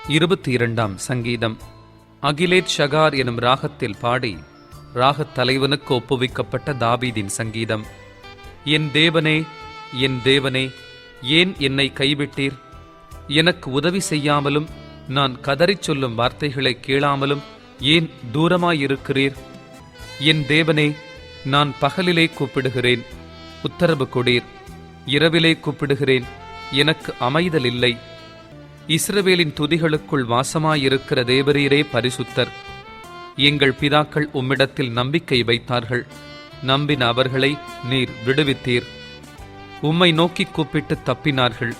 22ஆம் சங்கீதம். அகிலேத் ஷகார் எனும் ராகத்தில் பாடி ராகத் தலைவனுக்கு ஒப்புவிக்கப்பட்ட தாவீதின் சங்கீதம். என் தேவனே, என் தேவனே, ஏன் என்னை கைவிட்டீர்? எனக்கு உதவி செய்யாமலும் நான் கதறிச் சொல்லும் வார்த்தைகளை கேளாமலும் ஏன் தூரமாயிருக்கிறீர்? என் தேவனே, நான் பகலிலே கூப்பிடுகிறேன், உத்தரவு கொடீர். இரவிலே கூப்பிடுகிறேன், எனக்கு அமைதல் இல்லை. இஸ்ரவேலின் துதிகளுக்குள் வாசமாயிருக்கிற தேவரீரே பரிசுத்தர். எங்கள் பிதாக்கள் உம்மிடத்தில் நம்பிக்கை வைத்தார்கள். நம்பின அவர்களை நீர் விடுவித்தீர். உம்மை நோக்கி கூப்பிட்டு தப்பினார்கள்.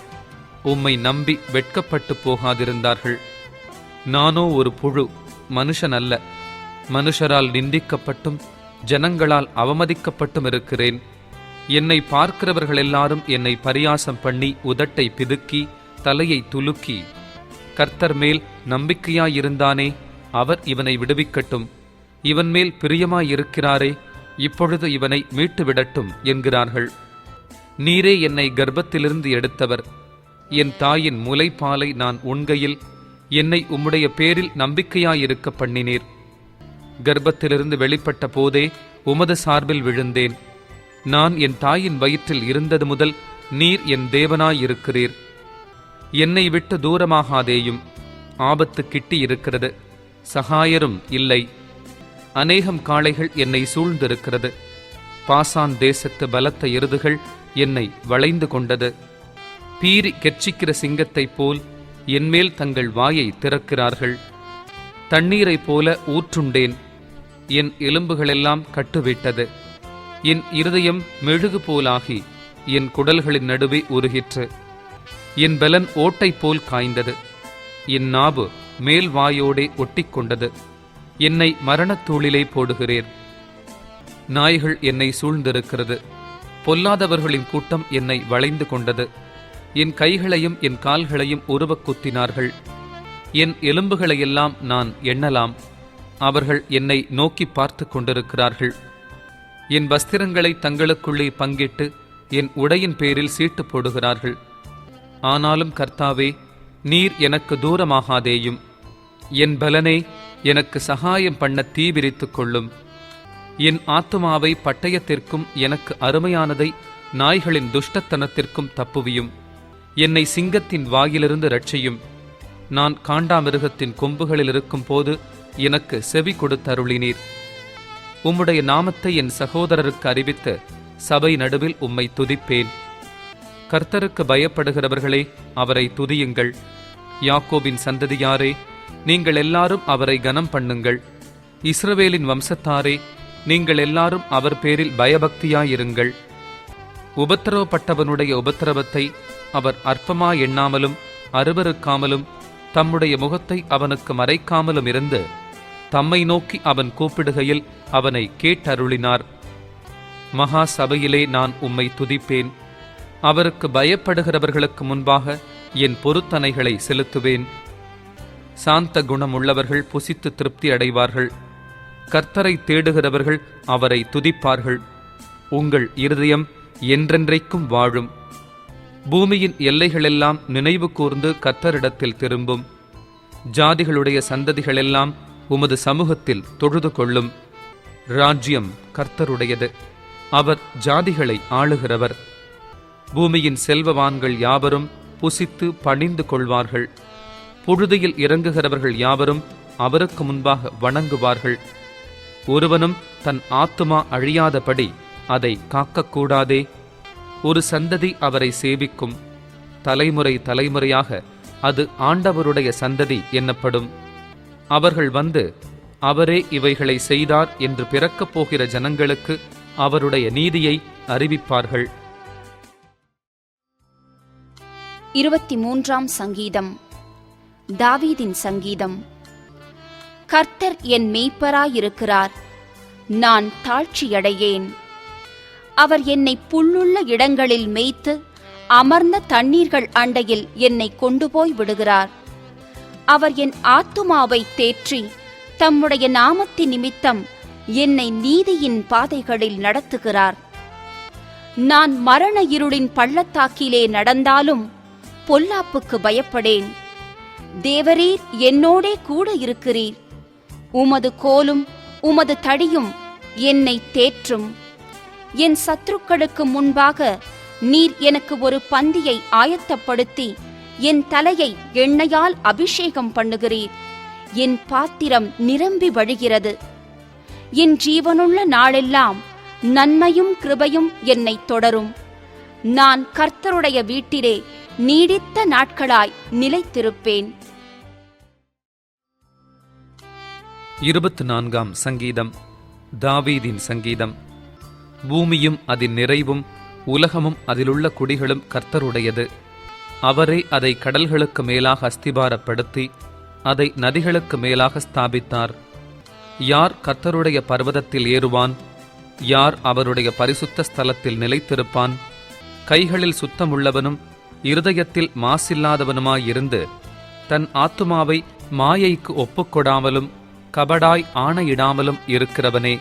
உம்மை நம்பி வெட்கப்பட்டு போகாதிருந்தார்கள். நானோ ஒரு புழு, மனுஷன் அல்ல. மனுஷரால் நிந்திக்கப்பட்டும் ஜனங்களால் அவமதிக்கப்பட்டும் இருக்கிறேன். என்னை பார்க்கிறவர்கள் எல்லாரும் என்னை பரியாசம் பண்ணி உதட்டை பிதுக்கி தலையை துலுக்கி, கர்த்தர் மேல் நம்பிக்கையாயிருந்தானே, அவர் இவனை விடுவிக்கட்டும். இவன் மேல் பிரியமாயிருக்கிறாரே, இப்பொழுது இவனை மீட்டுவிடட்டும் என்கிறார்கள். நீரே என்னை கர்ப்பத்திலிருந்து எடுத்தவர். என் தாயின் முலைப்பாலை நான் உண்கையில் என்னை உம்முடைய பேரில் நம்பிக்கையாயிருக்க பண்ணினீர். கர்ப்பத்திலிருந்து வெளிப்பட்ட போதே உமது சார்பில் விழுந்தேன். நான் என் தாயின் வயிற்றில் இருந்தது முதல் நீர் என் தேவனாயிருக்கிறீர். என்னை விட்டு தூரமாகாதேயும். ஆபத்து கிட்டி இருக்கிறது, சகாயரும் இல்லை. அநேகம் காளைகள் என்னை சூழ்ந்திருக்கிறது. பாசான் தேசத்து பலத்த எருதுகள் என்னை வளைந்து கொண்டது. பீறி கெர்ச்சிக்கிற சிங்கத்தைப் போல் என்மேல் தங்கள் வாயை திறக்கிறார்கள். தண்ணீரைப் போல ஊற்றுண்டேன். என் எலும்புகளெல்லாம் கட்டுவிட்டது. என் இருதயம் மெழுகு போலாகி என் குடல்களின் நடுவே உருகிற்று. என் பலன் ஓட்டை போல் காய்ந்தது. என் நாவு மேல் வாயோடே ஒட்டிக்கொண்டது. என்னை மரணத்தூளிலே போடுகிறேர். நாய்கள் என்னை சூழ்ந்திருக்கிறது. பொல்லாதவர்களின் கூட்டம் என்னை வளைந்து கொண்டது. என் கைகளையும் என் கால்களையும் உருவக் குத்தினார்கள். என் எலும்புகளையெல்லாம் நான் எண்ணலாம். அவர்கள் என்னை நோக்கி பார்த்து கொண்டிருக்கிறார்கள். என் வஸ்திரங்களை தங்களுக்குள்ளே பங்கிட்டு என் உடையின் பேரில் சீட்டு போடுகிறார்கள். ஆனாலும் கர்த்தாவே, நீர் எனக்கு தூரமாகாதேயும். என் பலனே, எனக்கு சகாயம் பண்ண தீவிரித்துக் கொள்ளும். என் ஆத்துமாவை பட்டயத்திற்கும் எனக்கு அருமையானதை நாய்களின் துஷ்டத்தனத்திற்கும் தப்புவியும். என்னை சிங்கத்தின் வாயிலிருந்து இரட்சியும். நான் காண்டாமிருகத்தின் கொம்புகளில் இருக்கும் போது எனக்கு செவி கொடுத்தருளினீர். உம்முடைய நாமத்தை என் சகோதரருக்கு அறிவித்து சபை நடுவில் உம்மை துதிப்பேன். கர்த்தருக்கு பயப்படுகிறவர்களே, அவரை துதியுங்கள். யாக்கோபின் சந்ததியாரே, நீங்கள் எல்லாரும் அவரை கனம் பண்ணுங்கள். இஸ்ரவேலின் வம்சத்தாரே, நீங்கள் எல்லாரும் அவர் பேரில் பயபக்தியாயிருங்கள். உபத்திரவப்பட்டவனுடைய உபத்திரவத்தை அவர் அற்பமா எண்ணாமலும் அருவருக்காமலும் தம்முடைய முகத்தை அவனுக்கு மறைக்காமலும் இருந்து தம்மை நோக்கி அவன் கூப்பிடுகையில் அவனை கேட்டருளினார். மகா சபையிலே நான் உம்மை துதிப்பேன். அவருக்கு பயப்படுகிறவர்களுக்கு முன்பாக என் பொருத்தனைகளை செலுத்துவேன். சாந்த குணம் உள்ளவர்கள் புசித்து திருப்தி அடைவார்கள். கர்த்தரை தேடுகிறவர்கள் அவரை துதிப்பார்கள். உங்கள் இருதயம் என்றென்றைக்கும் வாழும். பூமியின் எல்லைகளெல்லாம் நினைவு கூர்ந்து கர்த்தரிடத்தில் திரும்பும். ஜாதிகளுடைய சந்ததிகளெல்லாம் உமது சமூகத்தில் தொழுது கொள்ளும். ராஜ்யம் கர்த்தருடையது, அவர் ஜாதிகளை ஆளுகிறவர். பூமியின் செல்வவான்கள் யாவரும் புசித்து பணிந்து கொள்வார்கள். புழுதியில் இறங்குகிறவர்கள் யாவரும் அவருக்கு முன்பாக வணங்குவார்கள். ஒருவனும் தன் ஆத்துமா அழியாதபடி அதை காக்கக்கூடாதே. ஒரு சந்ததி அவரை சேவிக்கும். தலைமுறை தலைமுறையாக அது ஆண்டவருடைய சந்ததி என்னப்படும். அவர்கள் வந்து அவரே இவைகளை செய்தார் என்று பிறக்கப் போகிற ஜனங்களுக்கு அவருடைய நீதியை அறிவிப்பார்கள். 23ஆம் சங்கீதம். தாவீதின் சங்கீதம். கர்த்தர் என் மேய்ப்பராயிருக்கிறார், நான் தாழ்ச்சியடையேன். அவர் என்னை புல்லுள்ள இடங்களில் மேய்த்து அமர்ந்த தண்ணீர்கள் அண்டையில் என்னை கொண்டு போய் விடுகிறார். அவர் என் ஆத்துமாவை தேற்றி தம்முடைய நாமத்தின் நிமித்தம் என்னை நீதியின் பாதைகளில் நடத்துகிறார். நான் மரண இருளின் பள்ளத்தாக்கிலே நடந்தாலும் பொல்லாப்புக்கு பயப்படேன். தேவரீர் என்னோடே கூட இருக்கிறீர். உமது கோலும் உமது தடியும் என்னை தேற்றும். என் சத்துருக்களுக்கு முன்பாக நீர் எனக்கு ஒரு பந்தியை ஆயத்தப்படுத்தி என் தலையை எண்ணெயால் அபிஷேகம் பண்ணுகிறீர். என் பாத்திரம் நிரம்பி வழிகிறது. என் ஜீவனுள்ள நாளெல்லாம் நன்மையும் கிருபையும் என்னை தொடரும். நான் கர்த்தருடைய வீட்டிலே நீடித்த நாட்களாய் நிலைத்திருப்பேன். 24ஆம் சங்கீதம். தாவீதின் சங்கீதம். பூமியும் அதின் நிறைவும் உலகமும் அதிலுள்ள குடிகளும் கர்த்தருடையது. அவரே அதை கடல்களுக்கு மேலாக அஸ்திபாரப்படுத்தி அதை நதிகளுக்கு மேலாக ஸ்தாபித்தார். யார் கர்த்தருடைய பர்வதத்தில் ஏறுவான்? யார் அவருடைய பரிசுத்த ஸ்தலத்தில் நிலைத்திருப்பான்? கைகளில் சுத்தமுள்ளவனும் இருதயத்தில் மாசில்லாதவனுமாயிருந்து தன் ஆத்துமாவை மாயைக்கு ஒப்புக்கொடாமலும் கபடாய் ஆணையிடாமலும் இருக்கிறவனே.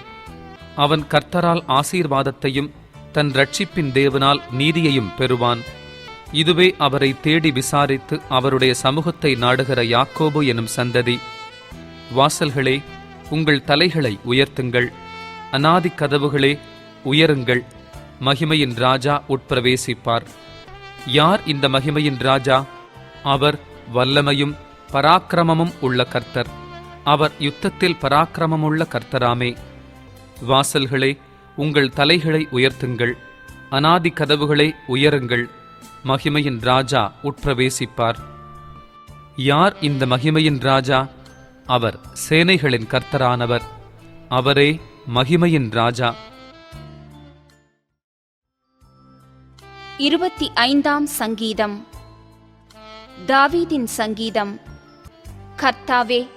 அவன் கர்த்தரால் ஆசீர்வாதத்தையும் தன் இரட்சிப்பின் தேவனால் நீதியையும் பெறுவான். இதுவே அவரை தேடி விசாரித்து அவருடைய சமூகத்தை நாடுகிற யாக்கோபு எனும் சந்ததி. வாசல்களே, உங்கள் தலைகளை உயர்த்துங்கள். அநாதி கதவுகளே, உயருங்கள். மகிமையின் ராஜா உட்பிரவேசிப்பார். யார் இந்த மகிமையின் ராஜா? அவர் வல்லமையும் பராக்கிரமமும் உள்ள கர்த்தர். அவர் யுத்தத்தில் பராக்கிரமமுள்ள கர்த்தராமே. வாசல்களே, உங்கள் தலைகளை உயர்த்துங்கள். அநாதி கதவுகளே, உயருங்கள். மகிமையின் ராஜா உட்பிரவேசிப்பார். யார் இந்த மகிமையின் ராஜா? அவர் சேனைகளின் கர்த்தரானவர். அவரே மகிமையின் ராஜா. 25ஆம் சங்கீதம். தாவீதின் சங்கீதம். கர்த்தாவே,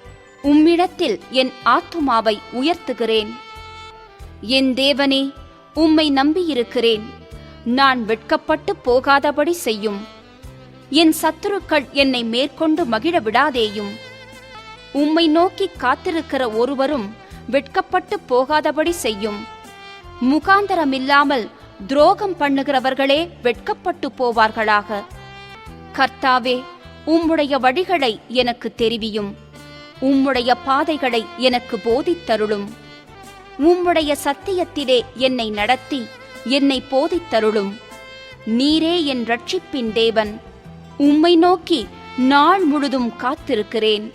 உம்மிடத்தில் என் ஆத்துமாவை உயர்த்துகிறேன். என் தேவனே, உம்மை நம்பியிருக்கிறேன். நான் வெட்கப்பட்டு போகாதபடி செய்யும். என் சத்துருக்கள் என்னை மேற்கொண்டு மகிழ விடாதேயும். உம்மை நோக்கி காத்திருக்கிற ஒருவரும் வெட்கப்பட்டு போகாதபடி செய்யும். முகாந்தரமில்லாமல் துரோகம் பண்ணுகிறவர்களே வெட்கப்பட்டு போவார்களாக. கர்த்தாவே, உம்முடைய வழிகளை எனக்கு தெரிவியும். உம்முடைய பாதைகளை எனக்கு போதித்தருளும். உம்முடைய சத்தியத்திலே என்னை நடத்தி என்னை போதித்தருளும். நீரே என் இரட்சிப்பின் தேவன். உம்மை நோக்கி நாள் முழுதும் காத்திருக்கிறேன்.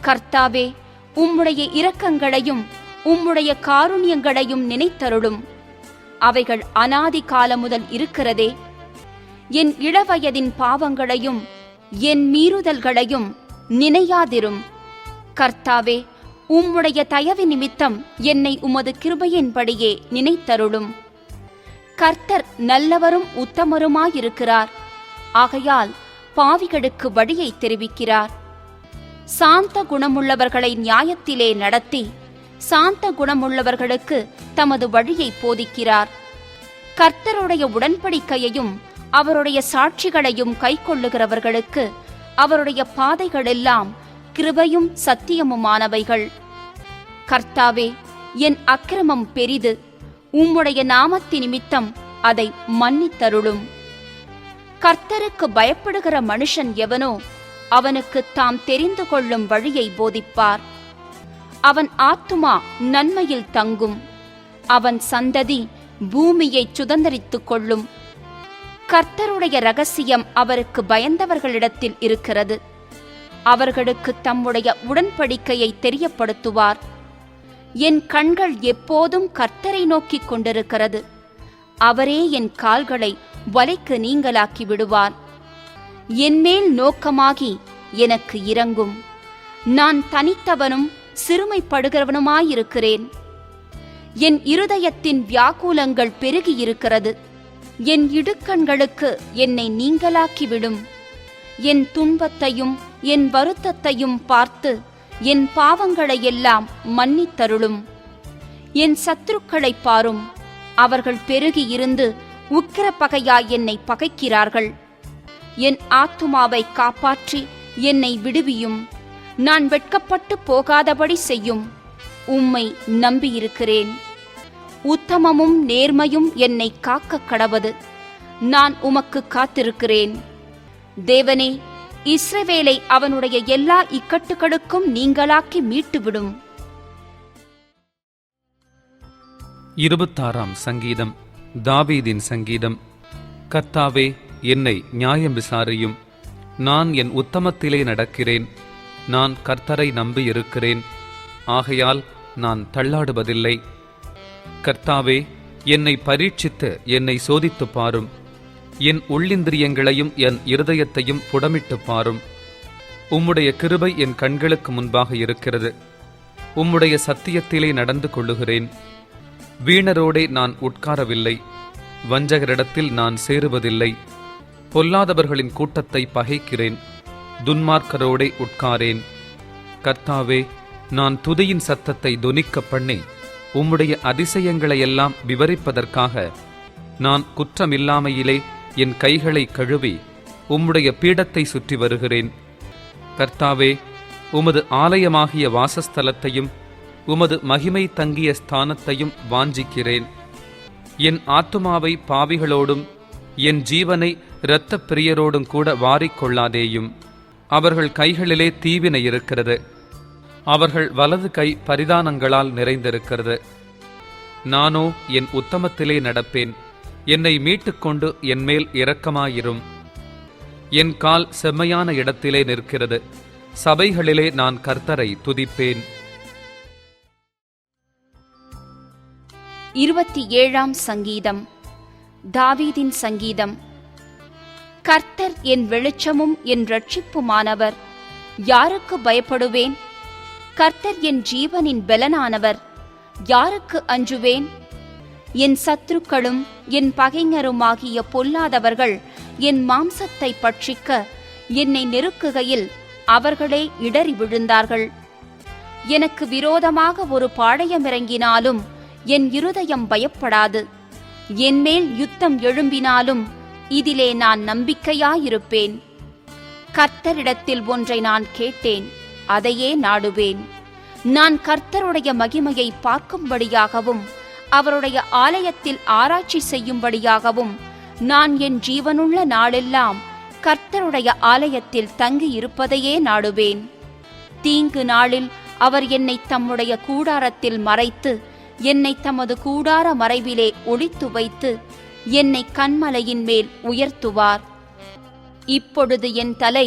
கர்த்தாவே, உம்முடைய இரக்கங்களையும் உம்முடைய காருண்யங்களையும் நினைத்தருளும். அவைகள் அநாதி காலம் முதல் இருக்கிறதே. என் இளவயதின் பாவங்களையும் என் மீறுதல்களையும் நினையாதிரும். கர்த்தாவே, உம்முடைய தயவு நிமித்தம் என்னை உமது கிருபையின்படியே நினைத்தருளும். கர்த்தர் நல்லவரும் உத்தமருமாயிருக்கிறார். ஆகையால் பாவிகளுக்கு வழியை தெரிவிக்கிறார். சாந்த குணமுள்ளவர்களை நியாயத்திலே நடத்தி சாந்த குணமுள்ளவர்களுக்கு தமது வழியை போதிக்கிறார். கர்த்தருடைய உடன்படிக்கையையும் அவருடைய சாட்சிகளையும் கைக்கொள்ளுகிறவர்களுக்கு அவருடைய பாதைகளெல்லாம் கிருபையும் சத்தியமுமானவைகள். கர்த்தாவே, என் அக்கிரமம் பெரிது. உம்முடைய நாமத்தி நிமித்தம் அதை மன்னித்தருளும். கர்த்தருக்கு பயப்படுகிற மனுஷன் எவனோ அவனுக்கு தாம் தெரிந்து கொள்ளும் வழியை போதிப்பார். அவன் ஆத்துமா நன்மையில் தங்கும். அவன் சந்ததி பூமியை சுதந்தரித்துக் கொள்ளும். கர்த்தருடைய இரகசியம் அவருக்கு பயந்தவர்களிடத்தில் இருக்கிறது. அவர்களுக்கு தம்முடைய உடன்படிக்கையை தெரியப்படுத்துவார். என் கண்கள் எப்போதும் கர்த்தரை நோக்கிக் கொண்டிருக்கிறது. அவரே என் கால்களை வலைக்கு நீங்கலாக்கி விடுவார். என்மேல் நோக்கமாகி எனக்கு இரங்கும். நான் தனித்தவனும் சிறுமைப்படுகிறவனுமாயிருக்கிறேன். என் இருதயத்தின் வியாக்குலங்கள் பெருகியிருக்கிறது. என் இடுக்கண்களுக்கு என்னை நீங்கலாக்கிவிடும். என் துன்பத்தையும் என் வருத்தத்தையும் பார்த்து என் பாவங்களையெல்லாம் மன்னித்தருளும். என் சத்துருக்களை பாரும். அவர்கள் பெருகி இருந்து உக்கிர பகையாய் என்னை பகைக்கிறார்கள். என் ஆத்துமாவை காப்பாற்றி என்னை விடுவியும். நான் வெட்கப்பட்டு போகாதபடி செய்யும். உம்மை நம்பியிருக்கிறேன். உத்தமமும் நேர்மையும் என்னை காக்க கடவது. நான் உமக்கு காத்திருக்கிறேன். தேவனே, இஸ்ரவேலை அவனுடைய எல்லா இக்கட்டுகளுக்கும் நீங்களாக்கி மீட்டுவிடும். 26ஆம் சங்கீதம். தாவீதின் சங்கீதம். கர்த்தாவே, என்னை நியாயம் விசாரியும். நான் என் உத்தமத்திலே நடக்கிறேன். நான் கர்த்தரை நம்பியிருக்கிறேன், ஆகையால் நான் தள்ளாடுவதில்லை. கர்த்தாவே, என்னை பரீட்சித்து என்னை சோதித்துப் பாரும். என் உள்ளிந்திரியங்களையும் என் இருதயத்தையும் புடமிட்டுப் பாரும். உம்முடைய கிருபை என் கண்களுக்கு முன்பாக இருக்கிறது. உம்முடைய சத்தியத்திலே நடந்து கொள்ளுகிறேன். வீணரோடே நான் உட்காரவில்லை, வஞ்சகரிடத்தில் நான் சேருவதில்லை. பொல்லாதவர்களின் கூட்டத்தை பகைக்கிறேன், துன்மார்க்கரோடே உட்காரேன். கர்த்தாவே, நான் துதியின் சத்தத்தை தொனிக்க பண்ணி உம்முடைய அதிசயங்களையெல்லாம் விவரிப்பதற்காக நான் குற்றமில்லாமையிலே என் கைகளை கழுவி உம்முடைய பீடத்தை சுற்றி வருகிறேன். கர்த்தாவே, உமது ஆலயமாகிய வாசஸ்தலத்தையும் உமது மகிமை தங்கிய ஸ்தானத்தையும் வாஞ்சிக்கிறேன். என் ஆத்துமாவை பாவிகளோடும் என் ஜீவனை இரத்தப் பிரியரோடும் கூட வாரிக்கொள்ளாதேயும். அவர்கள் கைகளிலே தீவினை இருக்கிறது, அவர்கள் வலது கை பரிதானங்களால் நிறைந்திருக்கிறது. நானோ என் உத்தமத்திலே நடப்பேன். என்னை மீட்டுக்கொண்டு என்மேல் இரக்கமாயிரும். என் கால் செம்மையான இடத்திலே நிற்கிறது. சபைகளிலே நான் கர்த்தரை துதிப்பேன். 27ஆம் சங்கீதம். தாவீதின் சங்கீதம். கர்த்தர் என் வெளிச்சமும் என் இரட்சிப்புமானவர், யாருக்கு பயப்படுவேன்? கர்த்தர் என் ஜீவனின் பெலனானவர், யாருக்கு அஞ்சுவேன்? என் சத்துருக்களும் என் பகைஞருமாகிய பொல்லாதவர்கள் என் மாம்சத்தை பட்சிக்க என்னை நெருக்குகையில் அவர்களே இடறி விழுந்தார்கள். எனக்கு விரோதமாக ஒரு பாளையமிறங்கினாலும் என் இருதயம் பயப்படாது. என்மேல் யுத்தம் எழும்பினாலும் இதிலே நான் நம்பிக்கையாயிருப்பேன். கர்த்தரிடத்தில் ஒன்றை நான் கேட்டேன், அதையே நாடுவேன். நான் கர்த்தருடைய மகிமையை பார்க்கும்படியாகவும் அவருடைய ஆலயத்தில் ஆராய்ச்சி செய்யும்படியாகவும் நான் என் ஜீவனுள்ள நாளெல்லாம் கர்த்தருடைய ஆலயத்தில் தங்கியிருப்பதையே நாடுவேன். தீங்கு நாளில் அவர் என்னை தம்முடைய கூடாரத்தில் மறைத்து என்னை தமது கூடார மறைவிலே ஒளித்து வைத்து என்னை கன்மலையின் மேல் உயர்த்துவார். இப்பொழுது என் தலை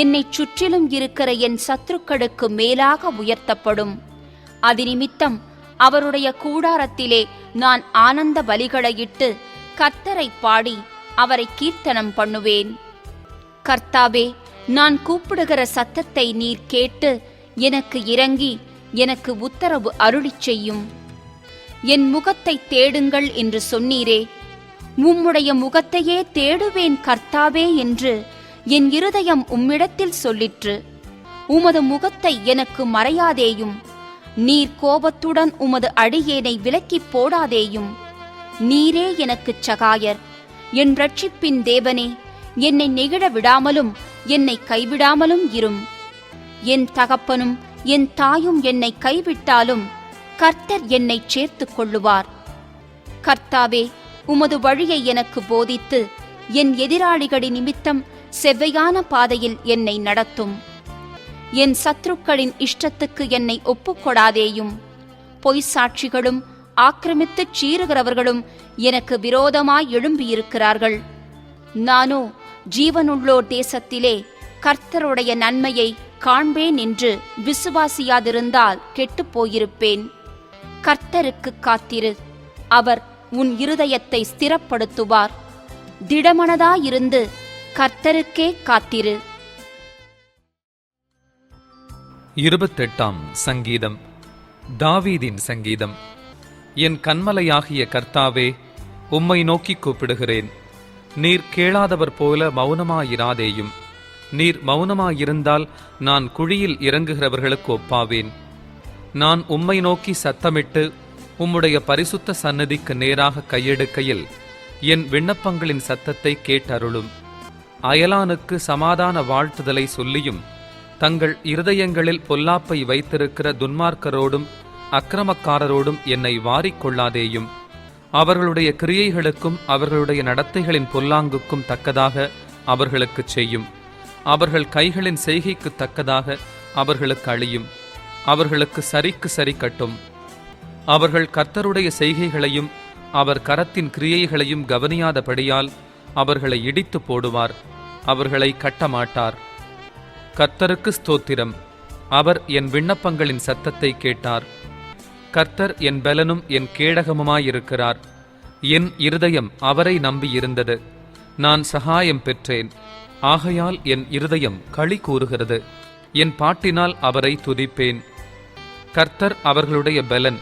என்னை சுற்றிலும் இருக்கிற என் சத்துருக்களுக்கு மேலாக உயர்த்தப்படும். அது நிமித்தம் அவருடைய கூடாரத்திலே நான் ஆனந்த பலிகளையிட்டு கர்த்தரை பாடி அவரை கீர்த்தனம் பண்ணுவேன். கர்த்தாவே, நான் கூப்பிடுகிற சத்தத்தை நீர் கேட்டு எனக்கு இறங்கி எனக்கு உத்தரவு அருளிச் செய்யும். என் முகத்தை தேடுங்கள் என்று சொன்னீரே, உம்முடைய முகத்தையே தேடுவேன் கர்த்தாவே என்று என் இருதயம் உம்மிடத்தில் சொல்லிற்று. உமது முகத்தை எனக்கு மறையாதேயும். நீர் கோபத்துடன் உமது அடியேனை விலக்கிப் போடாதேயும். நீரே எனக்குச் சகாயர், என் இரட்சிப்பின் தேவனே. என்னை நெகிழ விடாமலும் என்னை கைவிடாமலும் இரும். என் தகப்பனும் என் தாயும் என்னை கைவிட்டாலும் கர்த்தர் என்னை சேர்த்துக் கொள்ளுவார். கர்த்தாவே, உமது வழியை எனக்கு போதித்து என் எதிராளிகளின் நிமித்தம் செவ்வையான பாதையில் என்னை நடத்தும். என் சத்துருக்களின் இஷ்டத்துக்கு என்னை ஒப்புக்கொடாதேயும். பொய் சாட்சிகளும் ஆக்கிரமித்துச் சீறுகிறவர்களும் எனக்கு விரோதமாய் எழும்பியிருக்கிறார்கள். நானோ ஜீவனுள்ளோர் தேசத்திலே கர்த்தருடைய நன்மையை காண்பேன் என்று விசுவாசியாதிருந்தால் கெட்டுப் போயிருப்பேன். கர்த்தருக்கு காத்திரு, அவர் உன் இருதயத்தை ஸ்திரப்படுத்துவார். திடமனதாயிருந்து கர்த்தருக்கே காத்திரு. 28ஆம் சங்கீதம். தாவீதின் சங்கீதம். என் கன்மலையாகிய கர்த்தாவே, உம்மை நோக்கி கூப்பிடுகிறேன். நீர் கேளாதவர் போல மௌனமாயிராதேயும். நீர் மௌனமாயிருந்தால் நான் குழியில் இறங்குகிறவர்களுக்கு ஒப்பாவேன். நான் உம்மை நோக்கி சத்தமிட்டு உம்முடைய பரிசுத்த சந்நிதிக்கு நேராக கையெடுக்கையில் என் விண்ணப்பங்களின் சத்தத்தை கேட்டருளும். அயலானுக்கு சமாதான வாழ்த்துதலை சொல்லியும் தங்கள் இருதயங்களில் பொல்லாப்பை வைத்திருக்கிற துன்மார்க்கரோடும் அக்கிரமக்காரரோடும் என்னை வாரிக்கொள்ளாதேயும். அவர்களுடைய கிரியைகளுக்கும் அவர்களுடைய நடத்தைகளின் பொல்லாங்குக்கும் தக்கதாக அவர்களுக்குச் செய்யும். அவர்கள் கைகளின் செய்கைக்கு தக்கதாக அவர்களுக்கு அழியும். அவர்களுக்கு சரிக்கு சரி கட்டும். அவர்கள் கர்த்தருடைய செய்கைகளையும் அவர் கரத்தின் கிரியைகளையும் கவனியாதபடியால் அவர்களை இடித்து போடுவார். அவர்களை கட்டமாட்டார். கர்த்தருக்கு ஸ்தோத்திரம். அவர் என் விண்ணப்பங்களின் சத்தத்தை கேட்டார். கர்த்தர் என் பெலனும் என் கேடகமுமாயிருக்கிறார். என் இருதயம் அவரை நம்பியிருந்தது. நான் சகாயம் பெற்றேன். ஆகையால் என் இருதயம் களி கூறுகிறது. என் பாட்டினால் அவரை துதிப்பேன். கர்த்தர் அவர்களுடைய பெலன்.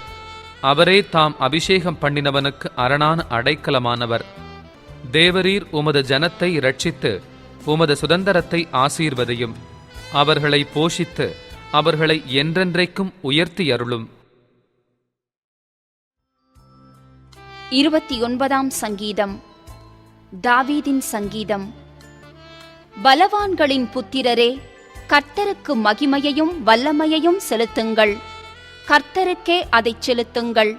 அவரே தாம் அபிஷேகம் பண்ணினவனுக்கு அரணான அடைக்கலமானவர். தேவரீர் உமது ஜனத்தை இரட்சித்து உமது சுதந்திரத்தை ஆசீர்வதியும். அவர்களை போஷித்து அவர்களை என்றென்றைக்கும் உயர்த்தியருளும். 29ஆம் சங்கீதம். தாவீதின் சங்கீதம். பலவான்களின் புத்திரரே, கர்த்தருக்கு மகிமையையும் வல்லமையையும் செலுத்துங்கள். கர்த்தருக்கே அதைச் செலுத்துங்கள்.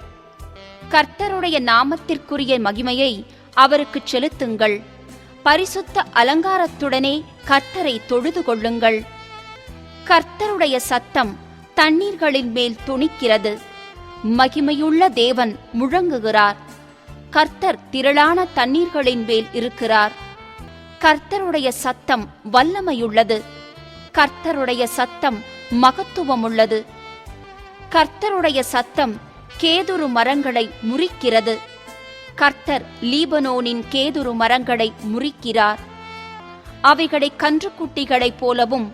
கர்த்தருடைய நாமத்திற்குரிய மகிமையை அவருக்குச் செலுத்துங்கள். பரிசுத்த அலங்காரத்துடனே கர்த்தரை தொழுது கொள்ளுங்கள். கர்த்தருடைய சத்தம் தண்ணீர்களின் மேல் துணிக்கிறது. மகிமையுள்ள தேவன் முழங்குகிறார். கர்த்தர் திரளான தண்ணீர்களின் மேல் இருக்கிறார். கர்த்தருடைய சத்தம் வல்லமையுள்ளது. கர்த்தருடைய சத்தம் மகத்துவமுள்ளது. கர்த்தருடைய சத்தம் கேதுரு மரங்களை முறிக்கிறது. கர்த்தர் லீபனோனின் கேதுரு மரங்களை முறிக்கிறார். அவைகளை கன்றுக்குட்டிகளைப் போலவும்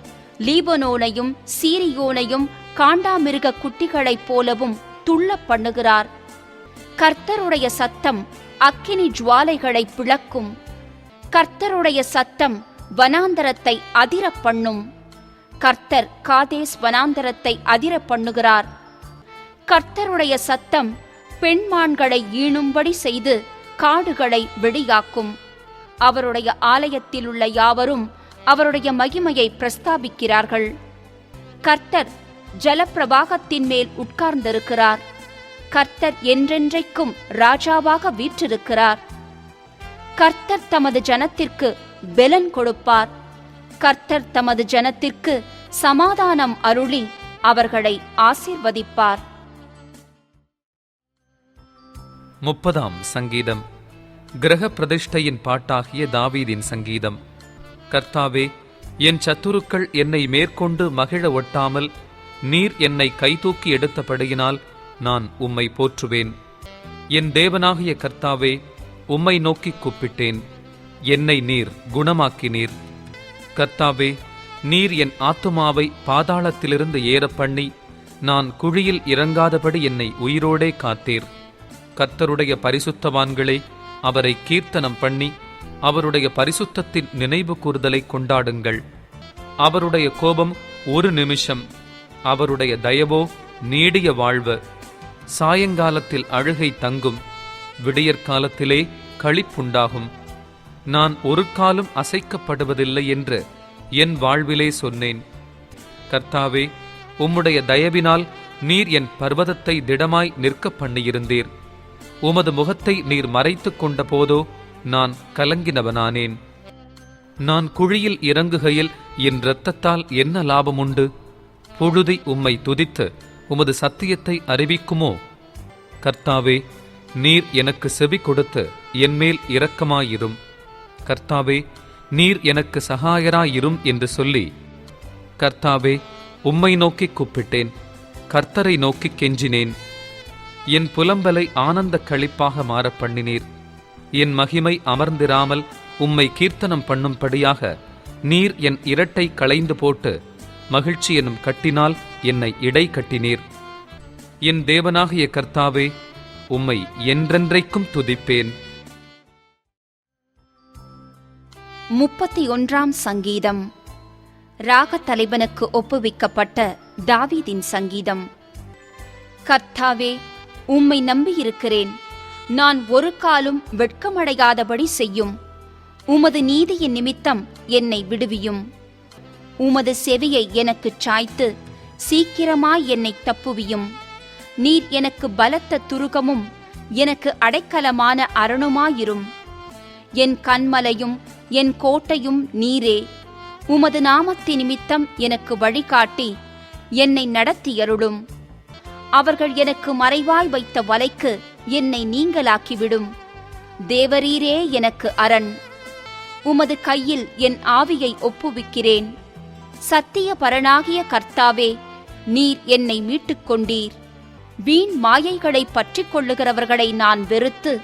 லீபனோனையும் சீரியோனையும் காண்டாமிருக குட்டிகளைப் போலவும் துள்ள பண்ணுகிறார். கர்த்தருடைய சத்தம் அக்கினி ஜுவாலைகளை பிளக்கும். கர்த்தருடைய சத்தம் வனாந்தரத்தை அதிர பண்ணும். கர்த்தர் காதேஸ் வனாந்தரத்தை அதிர பண்ணுகிறார். கர்த்தருடைய சத்தம் பெண்மான்களை ஈணும்படி செய்து காடுகளை வெளியாக்கும். அவருடைய ஆலயத்தில் உள்ள யாவரும் அவருடைய மகிமையை பிரஸ்தாபிக்கிறார்கள். கர்த்தர் ஜலப்பிரவாகத்தின் மேல் உட்கார்ந்திருக்கிறார். கர்த்தர் என்றென்றைக்கும் ராஜாவாக வீற்றிருக்கிறார். கர்த்தர் தமது ஜனத்திற்கு பெலன் கொடுப்பார். கர்த்தர் தமது ஜனத்திற்கு சமாதானம் அருளி அவர்களை ஆசீர்வதிப்பார். 30ஆம் சங்கீதம். கிரக பிரதிஷ்டையின் பாட்டாகிய தாவீதின் சங்கீதம். கர்த்தாவே, என் சத்துருக்கள் என்னை மேற்கொண்டு மகிழ ஒட்டாமல் நீர் என்னை கைதூக்கி எடுத்தபடியினால் நான் உம்மை போற்றுவேன். என் தேவனாகிய கர்த்தாவே, உம்மை நோக்கி கூப்பிட்டேன். என்னை நீர் குணமாக்கினீர். கர்த்தாவே, நீர் என் ஆத்துமாவை பாதாளத்திலிருந்து ஏற பண்ணி நான் குழியில் இறங்காதபடி என்னை உயிரோடே காத்தீர். கர்த்தருடைய பரிசுத்தவான்களே, அவரை கீர்த்தனம் பண்ணி அவருடைய பரிசுத்தத்தின் நினைவு கூர்தலை கொண்டாடுங்கள். அவருடைய கோபம் ஒரு நிமிஷம், அவருடைய தயவோ நீடிய வாழ்வு. சாயங்காலத்தில் அழுகை தங்கும், விடியற்காலத்திலே களிப்புண்டாகும். நான் ஒரு காலும் அசைக்கப்படுவதில்லை என்று என் வாழ்விலே சொன்னேன். கர்த்தாவே, உம்முடைய தயவினால் நீர் என் பர்வதத்தை திடமாய் நிற்க பண்ணியிருந்தீர். உமது முகத்தை நீர் மறைத்துக் கொண்ட போதோ நான் கலங்கினவனானேன். நான் குழியில் இறங்குகையில் என் இரத்தத்தால் என்ன லாபமுண்டு? புழுதி உம்மை துதித்து உமது சத்தியத்தை அறிவிக்குமோ? கர்த்தாவே, நீர் எனக்கு செவி கொடுத்து என்மேல் இரக்கமாயிரும். கர்த்தாவே, நீர் எனக்கு சகாயராயிரும் என்று சொல்லி, கர்த்தாவே, உம்மை நோக்கி கூப்பிட்டேன். கர்த்தரை நோக்கி கெஞ்சினேன். என் புலம்பலை ஆனந்த களிப்பாக மாற பண்ணினீர். என் மகிமை அமர்ந்திராமல் உம்மை கீர்த்தனம் பண்ணும்படியாக நீர் என் இரட்டை களைந்து போட்டு மகிழ்ச்சி எனும் கட்டினால் என்னை இடை கட்டினீர். என் தேவனாகிய கர்த்தாவே, உம்மை என்றென்றைக்கும் துதிப்பேன். 31ஆம் சங்கீதம். ராக தலைவனுக்கு ஒப்புவிக்கப்பட்ட தாவீதின் சங்கீதம். கர்த்தாவே, உம்மை நம்பியிருக்கிறேன். நான் ஒரு காலும் வெட்கமடையாதபடி செய்யும். உமது நீதியின் நிமித்தம் என்னை விடுவியும். உமது செவியை எனக்குச் சாய்த்து சீக்கிரமாய் என்னை தப்புவியும். நீர் எனக்கு பலத்த துருகமும் எனக்கு அடைக்கலமான அரணுமாயிரும். என் கன்மலையும் என் கோட்டையும் நீரே. உமது நாமத்தின் நிமித்தம் எனக்கு வழிகாட்டி என்னை நடத்தியருளும். அவர்கள் எனக்கு மறைவாய் வைத்த வலைக்கு என்னை நீங்களாக்கிவிடும். தேவரீரே எனக்கு அரண். உமது கையில் என் ஆவியை ஒப்புவிக்கிறேன். சத்திய பரனாகிய கர்த்தாவே, நீர் என்னை மீட்டுக் கொண்டீர். வீண் மாயைகளை பற்றிக் கொள்ளுகிறவர்களை நான் வெறுத்து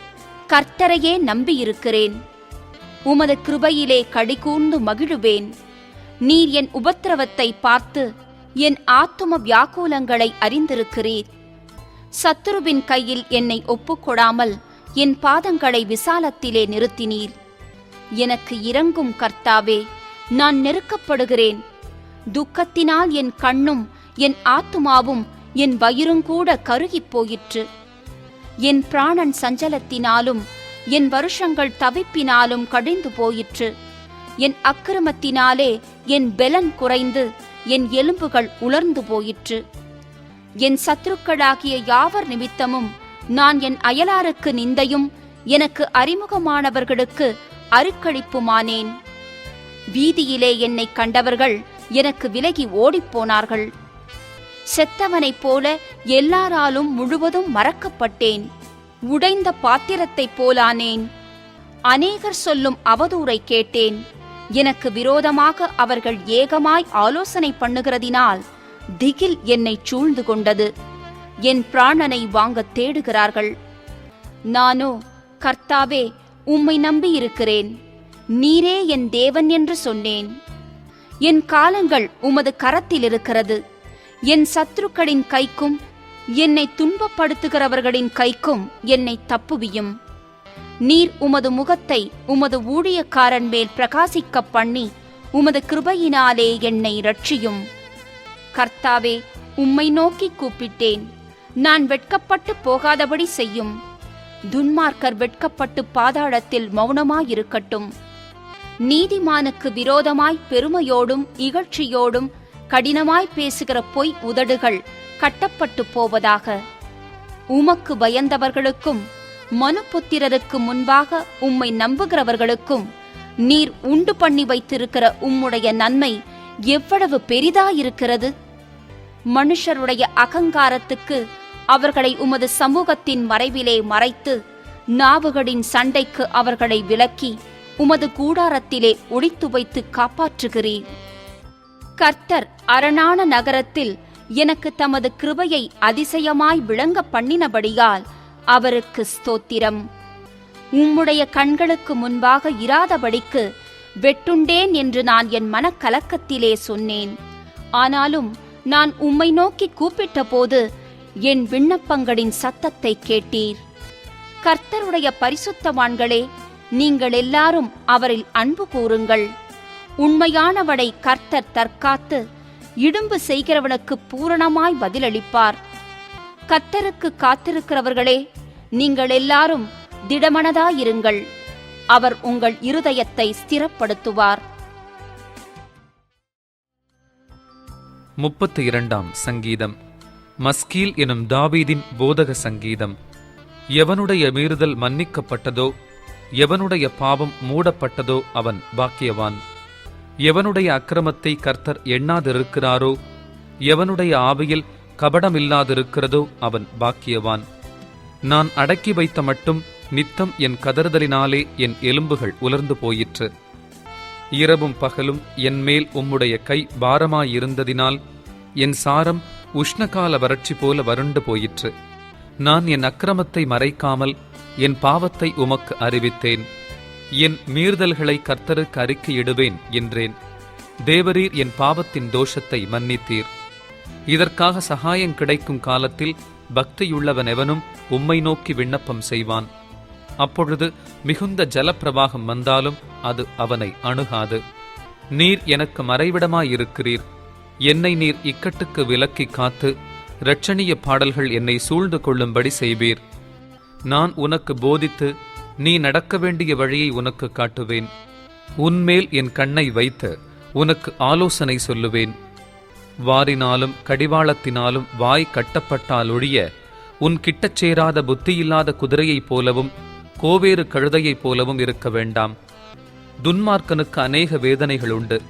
கர்த்தரையே நம்பியிருக்கிறேன். உமது கிருபையிலே கடிகூர்ந்து மகிழுவேன். நீர் என் உபத்திரவத்தை பார்த்து என் ஆத்தும வியாக்குலங்களை அறிந்திருக்கிறீர். சத்துருவின் கையில் என்னை ஒப்புக்கொடாமல் என் பாதங்களை விசாலத்திலே நிறுத்தினீர். எனக்கு இரங்கும் கர்த்தாவே, நான் நெருக்கப்படுகிறேன். துக்கத்தினால் என் கண்ணும் என் ஆத்துமாவும் என் வயிறுங்கூட கருகிப் போயிற்று. என் பிராணன் சஞ்சலத்தினாலும் என் வருஷங்கள் தவிப்பினாலும் கடிந்து போயிற்று. என் அக்கிரமத்தினாலே என் பெலன் குறைந்து என் எலும்புகள் உலர்ந்து போயிற்று. என் சத்துருக்களாகிய யாவர் நிமித்தமும் நான் என் அயலாருக்கு நிந்தையும் எனக்கு அறிமுகமானவர்களுக்கு அருக்களிப்புமானேன். வீதியிலே என்னை கண்டவர்கள் எனக்கு விலகி ஓடிப்போனார்கள். செத்தவனைப் போல எல்லாராலும் முழுவதும் மறக்கப்பட்டேன். உடைந்த பாத்திரத்தைப் போலானேன். அநேகர் சொல்லும் அவதூறை கேட்டேன். எனக்கு விரோதமாக அவர்கள் ஏகமாய் ஆலோசனை பண்ணுகிறதினால் திகில் என்னை சூழ்ந்து கொண்டது. என் பிராணனை வாங்கத் தேடுகிறார்கள். நானோ, கர்த்தாவே, உம்மை நம்பியிருக்கிறேன். நீரே என் தேவன் என்று சொன்னேன். என் காலங்கள் உமது கரத்தில் இருக்கிறது. என் சத்துருக்களின் கைக்கும் என்னை துன்பப்படுத்துகிறவர்களின் கைக்கும் என்னை தப்புவியும். நீர் உமது முகத்தை உமது ஊழியக்காரன் மேல் பிரகாசிக்க பண்ணி உமது கிருபையினாலே என்னை இரட்சியும். கர்த்தாவே, உம்மை நோக்கி கூப்பிட்டேன். நான் வெட்கப்பட்டு போகாதபடி செய்யும். துன்மார்க்கர் வெட்கப்பட்டு பாதாளத்தில் மௌனமாயிருக்கட்டும். நீதிமானுக்கு விரோதமாய் பெருமையோடும் இகழ்ச்சியோடும் கடினமாய் பேசுகிற பொய் உதடுகள் கட்டப்பட்டு போவதாக. உமக்கு பயந்தவர்களுக்கும் மனுபுத்திரருக்கு முன்பாக உம்மை நம்புகிறவர்களுக்கும் நீர் உண்டு பண்ணி வைத்திருக்கிற உம்முடைய நன்மை எவ்வளவு பெரிதாயிருக்கிறது. மனுஷருடைய அகங்காரத்துக்கு அவர்களை உமது சமூகத்தின் மறைவிலே மறைத்து நாவுகளின் சண்டைக்கு அவர்களை விலக்கி உமது கூடாரத்திலே ஒளித்து வைத்து காப்பாற்றுகிறீர். கர்த்தர் அரணான நகரத்தில் எனக்கு தமது கிருபையை அதிசயமாய் விளங்க பண்ணினபடியால் அவருக்கு ஸ்தோத்திரம். உம்முடைய கண்களுக்கு முன்பாக இராதபடிக்கு வெட்டுண்டேன் என்று நான் என் மனக்கலக்கத்திலே சொன்னேன். ஆனாலும் நான் உம்மை நோக்கி கூப்பிட்ட போது என் விண்ணப்பங்களின் சத்தத்தை கேட்டீர். கர்த்தருடைய பரிசுத்தவான்களே, நீங்கள் எல்லாரும் அவரில் அன்பு கூறுங்கள். உண்மையானவனை கர்த்தர் தற்காத்து இடும்பு செய்கிறவனுக்கு பூரணமாய் பதிலளிப்பார். கர்த்தருக்கு காத்திருக்கிறவர்களே, நீங்கள் எல்லாரும் திடமனதாயிருங்கள். அவர் உங்கள் இருதயத்தை ஸ்திரப்படுத்துவார். 32 சங்கீதம். மஸ்கீல் எனும் தாவீதின் போதக சங்கீதம். எவனுடைய மீறுதல் மன்னிக்கப்பட்டதோ, எவனுடைய பாவம் மூடப்பட்டதோ அவன் பாக்கியவான். எவனுடைய அக்கிரமத்தை கர்த்தர் எண்ணாதிருக்கிறாரோ, எவனுடைய ஆவியில் கபடமில்லாதிருக்கிறதோ அவன் பாக்கியவான். நான் அடக்கி வைத்த மட்டும் நித்தம் என் கதறுதலினாலே என் எலும்புகள் உலர்ந்து போயிற்று. இரவும் பகலும் என் மேல் உம்முடைய கை பாரமாயிருந்ததினால் என் சாரம் உஷ்ணகால வறட்சி போல வறண்டு போயிற்று. நான் என் அக்கிரமத்தை மறைக்காமல் என் பாவத்தை உமக்கு அறிவித்தேன். என் மீறுதல்களை கர்த்தருக்கு அறிக்கையிடுவேன் என்றேன். தேவரீர் என் பாவத்தின் தோஷத்தை மன்னித்தீர். இதற்காக சகாயம் கிடைக்கும் காலத்தில் பக்தியுள்ளவன் எவனும் உம்மை நோக்கி விண்ணப்பம் செய்வான். அப்பொழுது மிகுந்த ஜலப்பிரவாகம் வந்தாலும் அது அவனை அணுகாது. நீர் எனக்கு மறைவிடமாயிருக்கிறீர். என்னை நீர் இக்கட்டுக்கு விலக்கி காத்து இரட்சணிய பாடல்கள் என்னை சூழ்ந்து கொள்ளும்படி செய்வீர். நான் உனக்கு போதித்து நீ நடக்க வேண்டிய வழியை உனக்கு காட்டுவேன். உன்மேல் என் கண்ணை வைத்து உனக்கு ஆலோசனை சொல்லுவேன். வாரினாலும் கடிவாளத்தினாலும் வாய் கட்டப்பட்டாலொழிய உன் கிட்டச் சேராத புத்தியில்லாத குதிரையைப் போலவும் கோவேறு கழுதையைப் போலவும் இருக்க வேண்டாம். துன்மார்க்கனுக்கு அநேக வேதனைகள் உண்டு.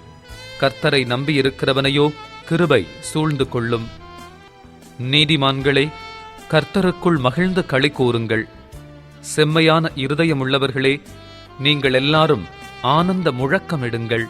கர்த்தரை நம்பியிருக்கிறவனையோ கிருபை சூழ்ந்து கொள்ளும். நீதிமான்களே, கர்த்தருக்குள் மகிழ்ந்து களி கூறுங்கள். செம்மையான இருதயமுள்ளவர்களே, நீங்கள் எல்லாரும் ஆனந்த முழக்கமிடுங்கள்.